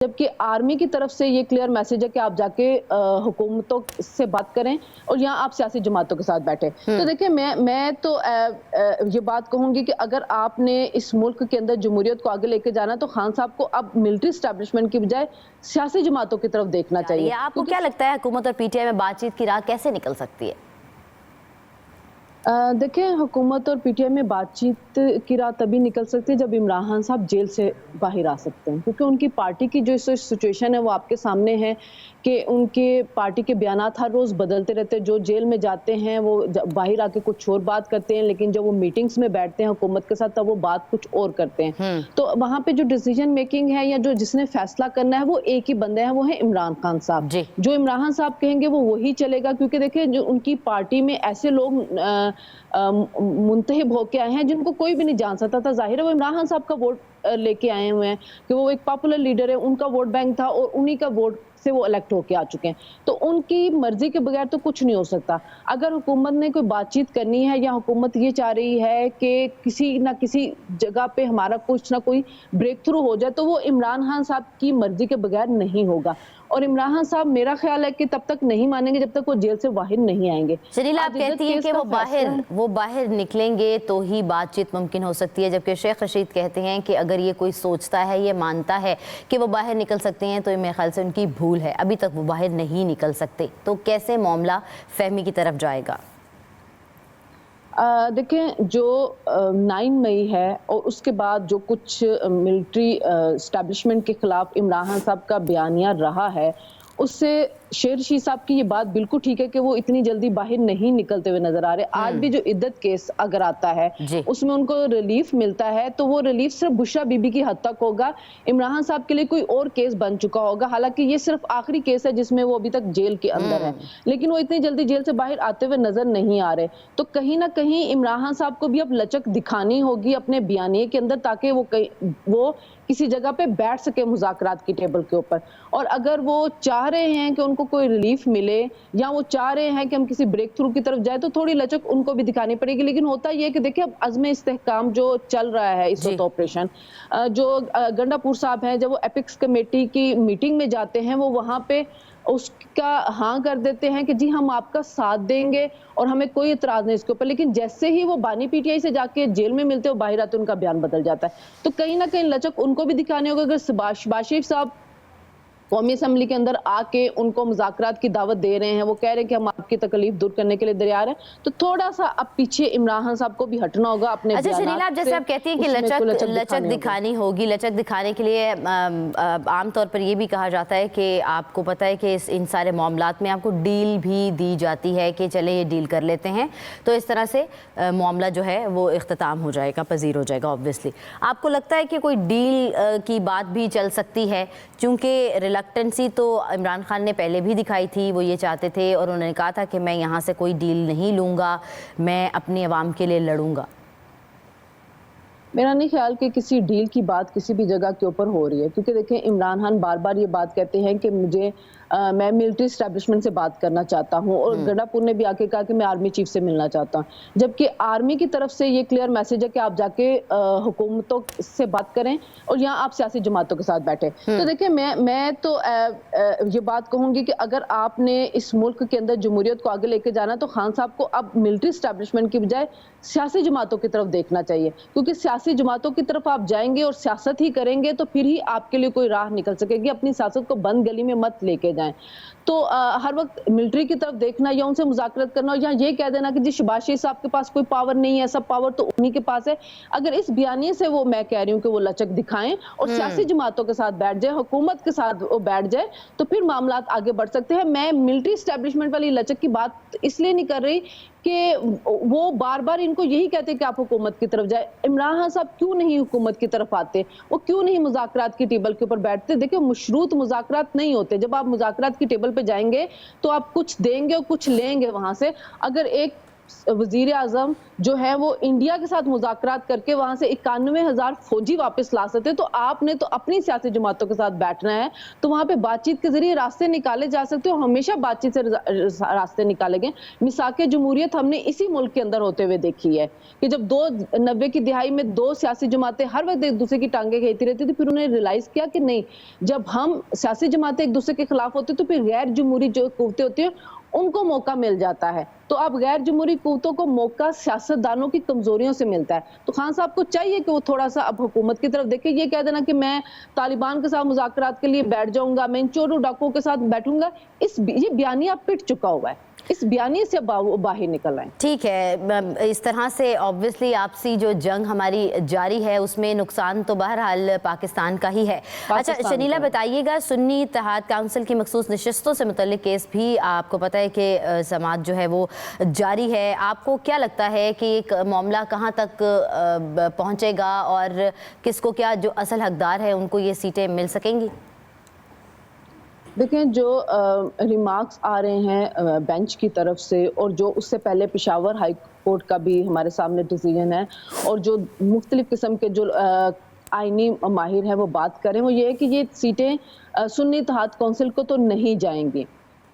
जबकि आर्मी की तरफ से ये क्लियर मैसेज है कि आप जाके हुकूमतों से बात करें और यहाँ आप सियासी जमातों के साथ बैठे। तो देखिए मैं तो ये बात कहूंगी कि अगर आपने इस मुल्क के अंदर जमहूरियत को आगे लेके जाना तो खान साहब को अब मिलिट्री एस्टैब्लिशमेंट की बजाय सियासी जमातों की तरफ देखना चाहिए। आपको क्या लगता है हुकूमत और पीटीआई में बातचीत की राह कैसे निकल सकती है? देखिए, हुकूमत और पीटीआई में बातचीत की राह तभी निकल सकती है जब इमरान खान साहब जेल से बाहर आ सकते हैं, क्योंकि उनकी पार्टी की जो सिचुएशन है वो आपके सामने है कि उनके पार्टी के बयानात हर रोज बदलते रहते हैं। जो जेल में जाते हैं वो बाहर आके कुछ और बात करते हैं, लेकिन जब वो मीटिंग्स में बैठते हैं हुकूमत के साथ तब वो बात कुछ और करते हैं। तो वहां पे जो डिसीजन मेकिंग है या जो जिसने फैसला करना है वो एक ही बंदे हैं, वो है इमरान खान साहब। जो इमरान खान साहब कहेंगे वो वही चलेगा, क्योंकि देखिए जो उनकी पार्टी में ऐसे लोग मुंतहिब होके आए हैं जिनको कोई भी नहीं जान सकता था। जाहिर है वो इमरान खान साहब का वोट लेके आए हुए हैं कि वो एक पॉपुलर लीडर है, उनका वोट बैंक था और उन्हीं का वोट से वो इलेक्ट होके आ चुके हैं। तो उनकी मर्जी के बगैर तो कुछ नहीं हो सकता। अगर हुकूमत ने कोई बातचीत करनी है या हुकूमत ये चाह रही है कि किसी ना किसी जगह पे हमारा कुछ ना कोई ब्रेक थ्रू हो जाए तो वो इमरान खान साहब की मर्जी के बगैर नहीं होगा। और इमरान खान साहब मेरा ख्याल है कि तब तक नहीं मानेंगे जब तक वो जेल से बाहर नहीं आएंगे। शरीला, आप कहती हैं कि वो बाहर निकलेंगे तो ही बातचीत मुमकिन हो सकती है, जबकि शेख रशीद कहते हैं कि अगर ये कोई सोचता है, ये मानता है कि वो बाहर निकल सकते हैं तो मेरे ख्याल से उनकी भूल है, अभी तक वो बाहर नहीं निकल सकते। तो कैसे मामला फहमी की तरफ जाएगा? देखें, जो 9 मई है और उसके बाद जो कुछ मिलिट्री एस्टैब्लिशमेंट के खिलाफ इमरान खान साहब का बयानिया रहा है, उससे शेर रशीद साहब की ये बात बिल्कुल ठीक है कि वो इतनी जल्दी बाहर नहीं निकलते हुए नजर आ रहे। आज भी जो इद्दत केस अगर आता है उसमें उनको रिलीफ मिलता है तो वो रिलीफ सिर्फ बुशरा बीबी की हद तक होगा। इमरान खान साहब के लिए कोई और केस बन चुका होगा, हालांकि ये सिर्फ आखिरी केस है जिसमें वो अभी तक जेल के अंदर है, लेकिन वो इतनी जल्दी जेल से बाहर आते हुए नजर नहीं आ रहे। तो कहीं ना कहीं इमरान खान साहब को भी अब लचक दिखानी होगी अपने बयानिए के अंदर, ताकि वो किसी जगह पे बैठ सके मुज़ाकरात की टेबल के ऊपर। और अगर वो चाह रहे हैं कि उनको कोई रिलीफ मिले या वो चाह रहे हैं कि हम किसी ब्रेक थ्रू की तरफ जाए तो थोड़ी लचक उनको भी दिखानी पड़ेगी। लेकिन होता यह है कि देखिए अब अज़्म इस्तेहकाम जो चल रहा है इस वक्त ऑपरेशन, जो गंडापुर साहब हैं जब वो एपिक्स कमेटी की मीटिंग में जाते हैं वो वहां पे उसका हाँ कर देते हैं कि जी हम आपका साथ देंगे और हमें कोई इतराज नहीं इसके ऊपर, लेकिन जैसे ही वो बानी पीटीआई से जाके जेल में मिलते हो बाहर आते उनका बयान बदल जाता है। तो कहीं ना कहीं लचक उनको भी दिखानी होगी। अगर शहबाज शरीफ साहब कौमी असम्बली के अंदर आके उनको मुज़ाकरात की दावत दे रहे हैं, वो कह रहे हैं कि हम आपकी तकलीफ दूर करने के लिए तैयार हैं, तो थोड़ा सा अब पीछे इमरान खान साहब को भी हटना होगा अपने। अच्छा शरीला, आप जैसे आप कहती हैं कि लचक दिखानी होगी, लचक दिखाने के लिए आमतौर पर ये भी कहा जाता है कि आपको पता है कि इन सारे मामलात में आपको डील भी दी जाती है कि चले ये डील कर लेते हैं, तो इस तरह से मामला जो है वो इख्तिताम हो जाएगा, पजीर हो जाएगा ऑब्वियसली। आपको लगता है कि कोई डील की बात भी चल सकती है? चूँकि रिलक्टेंसी तो इमरान खान ने पहले भी दिखाई थी, वो ये चाहते थे और उन्होंने कहा था कि मैं यहाँ से कोई डील नहीं लूँगा, मैं अपनी आवाम के लिए लड़ूंगा। मेरा नहीं ख्याल कि किसी डील की बात किसी भी जगह के ऊपर हो रही है, क्योंकि देखें इमरान खान बार बार ये बात कहते हैं कि मैं मिलिट्री एस्टैब्लिशमेंट से बात करना चाहता हूं, और गंडापुर ने भी आके कहा कि मैं आर्मी चीफ से मिलना चाहता हूं, जबकि आर्मी की तरफ से ये क्लियर मैसेज है कि आप जाके हुकूमतों से बात करें और यहाँ आप सियासी जमातों के साथ बैठे। तो देखिए मैं तो ये बात कहूंगी कि अगर आपने इस मुल्क के अंदर जमहूरियत को आगे लेके जाना तो खान साहब को अब मिलिट्री एस्टैब्लिशमेंट की बजाय सियासी जमातों की तरफ देखना चाहिए, क्योंकि सियासी जमातों की तरफ आप जाएंगे और सियासत ही करेंगे तो फिर ही आपके लिए कोई राह निकल सकेगी। अपनी सियासत को बंद गली में मत लेके जाएं। तो हर वक्त मिलिट्री की तरफ देखना या उनसे मुज़ाकरत करना या ये कह देना कि जी शहबाज शरीफ साहब के पास कोई पावर नहीं है, सब पावर तो उन्हीं के पास है, अगर इस बयानी से वो मैं कह रही हूँ कि वो लचक दिखाएं और सियासी जमातों के साथ बैठ जाए, हुकूमत के साथ वो बैठ जाए, तो फिर मामला आगे बढ़ सकते हैं। मैं मिलिट्री एस्टैब्लिशमेंट वाली लचक की बात इसलिए नहीं कर रही कि वो बार बार इनको यही कहते कि आप हुकूमत की तरफ जाए। इमरान खान साहब क्यों नहीं हुकूमत की तरफ आते, वो क्यों नहीं मुज़ाकरात की टेबल के ऊपर बैठते? देखिए मशरूत मुज़ाकरात नहीं होते, जब आप मुज़ाकरात की टेबल पे जाएंगे तो आप कुछ देंगे और कुछ लेंगे वहां से। अगर एक वजीर आजम जो है वो इंडिया के साथ मुज़ाकरात करके वहां से 91,000 फौजी वापस ला सकते, तो आपने तो अपनी सियासी जमातों के साथ बैठना है, तो वहां पे बातचीत के जरिए रास्ते निकाले जा सकते हो, हमेशा बातचीत से रास्ते निकाले गए। मिसाके जमहूरियत हमने इसी मुल्क के अंदर होते हुए देखी है कि जब 90 की दिहाई में दो सियासी जमातें हर वक्त एक दूसरे की टांगे खींचती रहती थी, फिर उन्होंने रियलाइज किया कि नहीं, जब हम सियासी जमातें एक दूसरे के खिलाफ होती तो फिर गैर जमहूरी जो कुव्वतें होती है उनको मौका मिल जाता है। तो अब गैर जमहूरी कुव्वतों को मौका सियासतदानों की कमजोरियों से मिलता है। तो खान साहब को चाहिए कि वो थोड़ा सा अब हुकूमत की तरफ देखे। ये कह देना कि मैं तालिबान के साथ मुज़ाकरात के लिए बैठ जाऊंगा, मैं इन चोरों डाकुओं के साथ बैठूंगा, ये बयानिया पिट चुका हुआ है, इस बयानी से बाहर निकल आए। ठीक है, इस तरह से ऑब्वियसली आपसी जो जंग हमारी जारी है उसमें नुकसान तो बहरहाल पाकिस्तान का ही है। अच्छा शनीला बताइएगा, सुन्नी इत्तेहाद काउंसिल की मखसूस नशिस्तों से मुतल्लिक केस भी आपको पता है कि समाअत जो है वो जारी है। आपको क्या लगता है कि एक मामला कहाँ तक पहुँचेगा और किसको क्या जो असल हकदार है उनको ये सीटें मिल सकेंगी? देखें, जो रिमार्क्स आ रहे हैं बेंच की तरफ से और जो उससे पहले पेशावर हाई कोर्ट का भी हमारे सामने डिसीजन है और जो मुख्तलिफ किस्म के जो आईनी माहिर हैं वो बात करें, वो ये है कि ये सीटें सुन्नी इत्तेहाद कौंसिल को तो नहीं जाएंगी,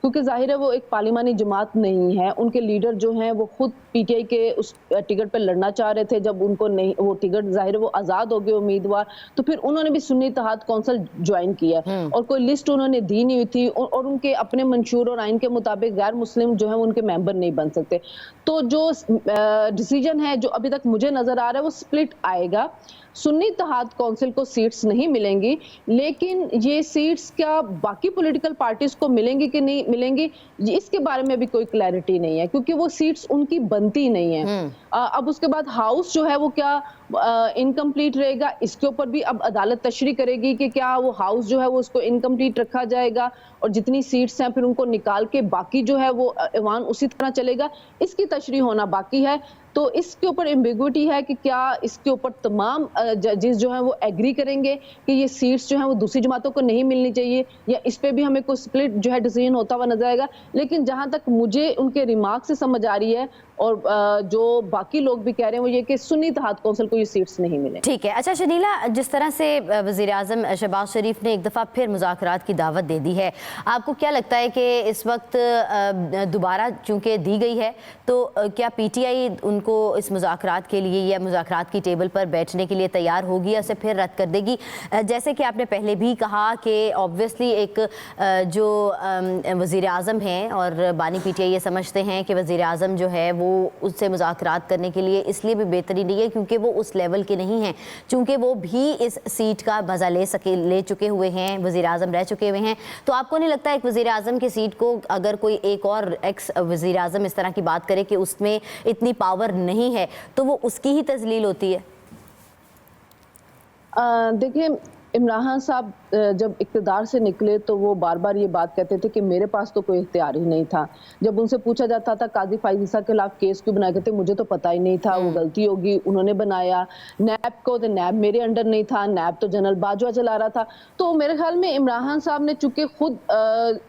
क्योंकि जाहिर है वो एक पार्लिमानी जमात नहीं है। उनके लीडर जो हैं वो खुद पीटीआई के उस टिकट पर लड़ना चाह रहे थे, जब उनको नहीं वो टिकट जाहिर है वो आज़ाद हो गए उम्मीदवार, तो फिर उन्होंने भी सुन्नी इत्तेहाद कौंसिल ज्वाइन किया और कोई लिस्ट उन्होंने दी नहीं हुई थी और उनके अपने मंशूर और आइन के मुताबिक गैर मुस्लिम जो है उनके मेंबर नहीं बन सकते। तो जो डिसीजन है जो अभी तक मुझे नजर आ रहा है वो स्प्लिट आएगा। सुन्नी इत्तेहाद कौंसिल को सीट्स नहीं मिलेंगी, लेकिन ये सीट्स क्या बाकी पॉलिटिकल पार्टीज को मिलेंगी कि नहीं मिलेंगी, इसके बारे में भी कोई क्लैरिटी नहीं है, क्योंकि वो सीट्स उनकी बनती नहीं है। अब उसके बाद हाउस जो है वो क्या इनकम्प्लीट रहेगा, इसके ऊपर भी अब अदालत तशरी करेगी कि क्या वो हाउस जो है वो उसको इनकम्प्लीट रखा जाएगा और जितनी सीट्स हैं फिर उनको निकाल के बाकी जो है वो ऐवान उसी तरह चलेगा, इसकी तशरी होना बाकी है। तो इसके ऊपर एम्बिग्विटी है कि क्या इसके ऊपर तमाम जजेस जो हैं वो एग्री करेंगे कि ये सीट्स जो हैं वो दूसरी जमातों को नहीं मिलनी चाहिए, या इस पे भी हमें कोई स्प्लिट जो है डिसीजन होता हुआ नजर आएगा। लेकिन जहां तक मुझे उनके रिमार्क से समझ आ रही है और जो बाकी लोग भी कह रहे हैं वो ये कि सुन्नी इत्तेहाद कौंसिल को ये सीट्स नहीं मिले। ठीक है। अच्छा शनीला, जिस तरह से वज़ीर आज़म शहबाज शरीफ ने एक दफ़ा फिर मुज़ाकरात की दावत दे दी है, आपको क्या लगता है कि इस वक्त दोबारा चूँकि दी गई है तो क्या पीटीआई उनको इस मुज़ाकरात के लिए या मुज़ाकरात की टेबल पर बैठने के लिए तैयार होगी या उसे फिर रद्द कर देगी? जैसे कि आपने पहले भी कहा कि ऑब्वियसली एक जो वज़ीर आज़म हैं और बानी पीटीआई ये समझते हैं कि वज़ीर आज़म जो है वो उससे मुज़ाकरात करने के लिए इसलिए भी बेहतरी नहीं है क्योंकि वो उस लेवल के नहीं हैं, चूँकि वो भी इस सीट का मज़ा ले चुके हुए हैं, वज़ीर आज़म रह चुके हुए हैं। तो आपको नहीं लगता एक वज़ीर आज़म की सीट को अगर कोई एक और एक्स वज़ीर आज़म इस तरह की बात करे कि उसमें इतनी पावर नहीं है तो वो उसकी ही तज़लील होती है? देखिए, इमरान साहब जब इक़्तिदार से निकले तो वो बार बार ये बात कहते थे कि मेरे पास तो कोई इख्तियार ही नहीं था। जब उनसे पूछा जाता था काजी फाइज़ ईसा के खिलाफ केस क्यों बनाया, कहते मुझे तो पता ही नहीं था, वो गलती होगी उन्होंने बनाया। नैब को तो नैब मेरे अंडर नहीं था, नैब तो जनरल बाजवा चला रहा था। तो मेरे ख्याल में इमरान साहब ने चूंकि खुद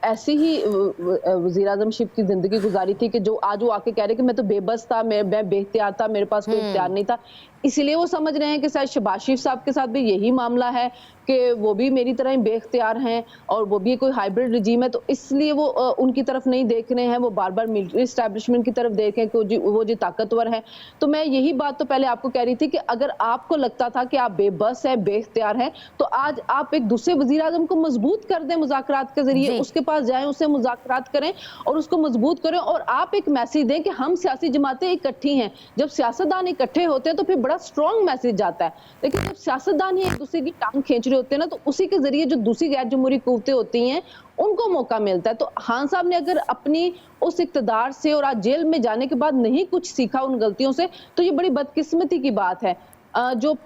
ऐसी ही वज़ीर आज़मशिप की जिंदगी गुजारी थी कि जो आज वो आके कह रहे कि मैं तो बेबस था, मैं बेख्तियार था, मेरे पास कोई इख्तियार नहीं था, इसलिए वो समझ रहे हैं कि शायद शहबाज शरीफ साहब के साथ भी यही मामला है कि वो भी मेरी तरह ही बेख्तियार हैं और वो भी कोई हाइब्रिड रजीम है, तो इसलिए वो उनकी तरफ नहीं देख रहे हैं, वो बार बार मिलिट्री एस्टैब्लिशमेंट की तरफ देख रहे हैं कि वो जी ताकतवर है। तो मैं यही बात तो पहले आपको कह रही थी कि अगर आपको लगता था कि आप बेबस है, बेख्तियार हैं, तो आज आप एक दूसरे वज़ीर आज़म को मजबूत कर दें मुज़ाकरात के जरिए, उसके पास जाएं, उससे मुज़ाकरात करें और उसको मजबूत करें और आप एक मैसेज दें कि हम सियासी जमातें इकट्ठी हैं। जब सियासतदान इकट्ठे होते हैं तो फिर बड़ा स्ट्रॉन्ग मैसेज जाता है, लेकिन जब सियासतदान ही एक दूसरे की टांग खींच रहे होते हैं ना, तो उसी के जरिए जो दूसरी गैर जमहूरी कुव्वतें होती हैं उनको मौका मिलता है। तो खान साहब ने अगर अपनी उस इक़्तिदार से और आज जेल में जाने के बाद नहीं कुछ सीखा उन गलतियों से, तो ये बड़ी बदकिस्मती की बात है। जो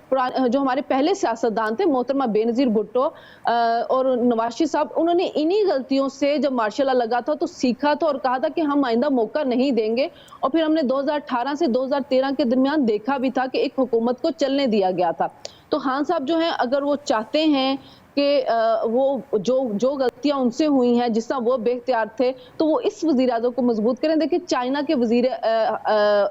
हमारे पहले सियासतदान थे मोहतरमा बेनज़ीर भुट्टो और नवाज शरीफ साहब, उन्होंने इन्हीं गलतियों से जब मार्शल लॉ लगा था तो सीखा था और कहा था कि हम आइंदा मौका नहीं देंगे, और फिर हमने 2018 से 2013 के दरमियान देखा भी था कि एक हुकूमत को चलने दिया गया था। तो खान साहब जो हैं अगर वो चाहते हैं कि वो जो गलती गलतियां उनसे हुई हैं, जिस तरह वो बेख्तियार थे, तो वो इस वजीर आज़म को मजबूत करें। देखिए चाइना के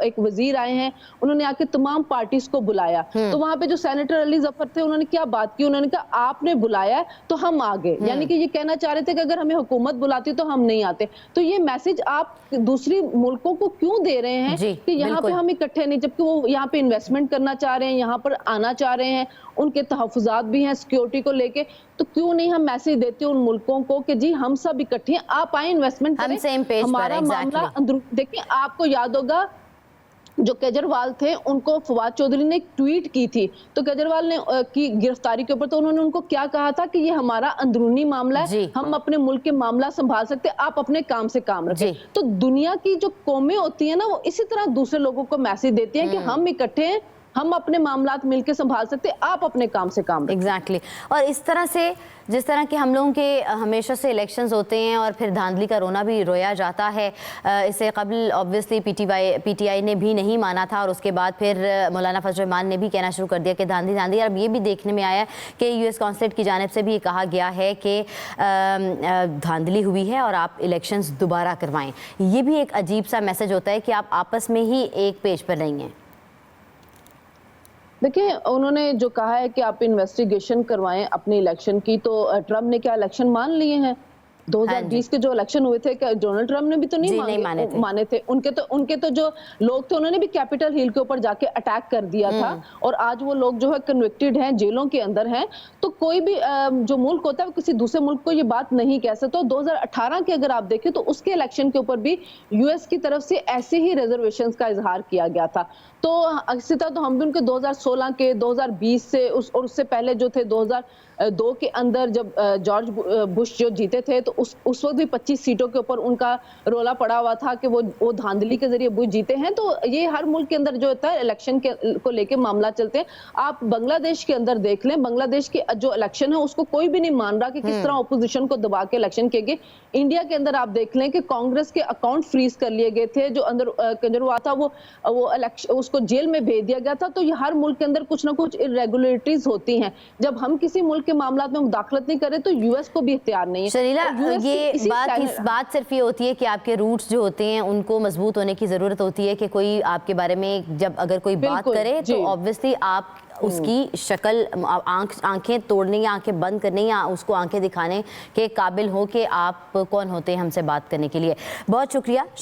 एक वजीर आए हैं, उन्होंने आके तमाम पार्टीज को बुलाया, तो वहां पे जो सेनेटर अली जफर थे उन्होंने क्या बात की, उन्होंने कहा आपने बुलाया है तो हम आ गए, यानी कि ये कहना चाह रहे थे कि अगर हमें हुकूमत बुलाती तो हम नहीं आते। तो ये मैसेज आप दूसरी मुल्कों को क्यों दे रहे हैं कि यहाँ पे हम इकट्ठे नहीं, जबकि वो यहाँ पे इन्वेस्टमेंट करना चाह रहे हैं, यहाँ पर आना चाह रहे हैं, उनके तहफ़्फ़ुज़ात भी हैं सिक्योरिटी को लेके, तो क्यों नहीं हम मैसेज देते उन मुल्कों को कि जी हम सब इकट्ठे हैं, आप आए इन्वेस्टमेंट करें, सेम पेज हमारा मामला देखिए। आपको याद होगा जो केजरीवाल थे उनको फवाद चौधरी ने एक ट्वीट की थी, तो केजरीवाल ने की गिरफ्तारी के ऊपर, तो उन्होंने उनको क्या कहा था कि ये हमारा अंदरूनी मामला है, हम अपने मुल्क के मामला संभाल सकते, आप अपने काम से काम रखें। तो दुनिया की जो कौमें होती है ना, वो इसी तरह दूसरे लोगों को मैसेज देती हैं कि हम इकट्ठे हैं, हम अपने मामलात मिलकर संभाल सकते, आप अपने काम से काम रखें। एग्जैक्टली। और इस तरह से जिस तरह के हम लोगों के हमेशा से इलेक्शंस होते हैं और फिर धांधली का रोना भी रोया जाता है, इससे कबल ऑब्वियसली पीटीआई ने भी नहीं माना था और उसके बाद फिर मौलाना फजल रहमान ने भी कहना शुरू कर दिया कि धांधली। अब ये भी देखने में आया कि यूएस कॉन्सुलेट की जानिब से भी ये कहा गया है कि धांधली हुई है और आप इलेक्शंस दोबारा करवाएं। ये भी एक अजीब सा मैसेज होता है कि आप आपस में ही एक पेज पर नहीं हैं। देखिए उन्होंने जो कहा है कि आप इन्वेस्टिगेशन करवाएं अपने इलेक्शन की, तो ट्रम्प ने क्या इलेक्शन मान लिए हैं? 2020 के जो इलेक्शन हुए थे, डोनाल्ड ट्रम्प ने भी तो नहीं माने थे। उनके तो जो लोग थे उन्होंने भी कैपिटल हिल के ऊपर जाके अटैक कर दिया था, और आज वो लोग जो है कन्विक्टेड हैं, जेलों के अंदर हैं। तो कोई भी जो मुल्क होता है वो किसी दूसरे मुल्क को ये बात नहीं कह सकता। 2018 के अगर आप देखें तो उसके इलेक्शन के ऊपर भी यूएस की तरफ से ऐसे ही रिजर्वेशंस का इजहार किया गया था। तो इसी तरह तो हम भी उनके 2016 के, 2020 से और उससे पहले जो थे 2002 के अंदर जब जॉर्ज बुश जो जीते थे, तो उस वक्त भी 25 सीटों के ऊपर उनका रोला पड़ा हुआ था कि वो धांधली के जरिए बुश जीते हैं। तो ये हर मुल्क के अंदर जो होता है इलेक्शन को लेके मामला चलते हैं। आप बांग्लादेश के अंदर देख लें, बांग्लादेश के जो इलेक्शन है उसको कोई भी नहीं मान रहा कि किस तरह ऑपोजिशन को दबा के इलेक्शन किए गए। इंडिया के अंदर आप देख लें कि कांग्रेस के अकाउंट फ्रीज कर लिए गए थे, जो अंदर केजरीवाल था वो इलेक्शन उसको जेल में भेज दिया गया था। तो ये हर मुल्क के अंदर कुछ ना कुछ इरेगुलरिटीज होती हैं। जब हम किसी मुल्क के मामलात में मुदाखलत नहीं करें तो यूएस को भी इख्तियार नहीं है। शरीला, ये बात सिर्फ ये होती है कि आपके रूट्स जो होते हैं उनको मजबूत होने की जरूरत होती है कि कोई आपके बारे में जब अगर कोई बात करे तो ऑब्वियसली आप उसकी शक्ल, आंखें तोड़ने या आंखें बंद करने या उसको आंखें दिखाने के काबिल हो कि आप कौन होते हैं हमसे बात करने के लिए। बहुत शुक्रिया।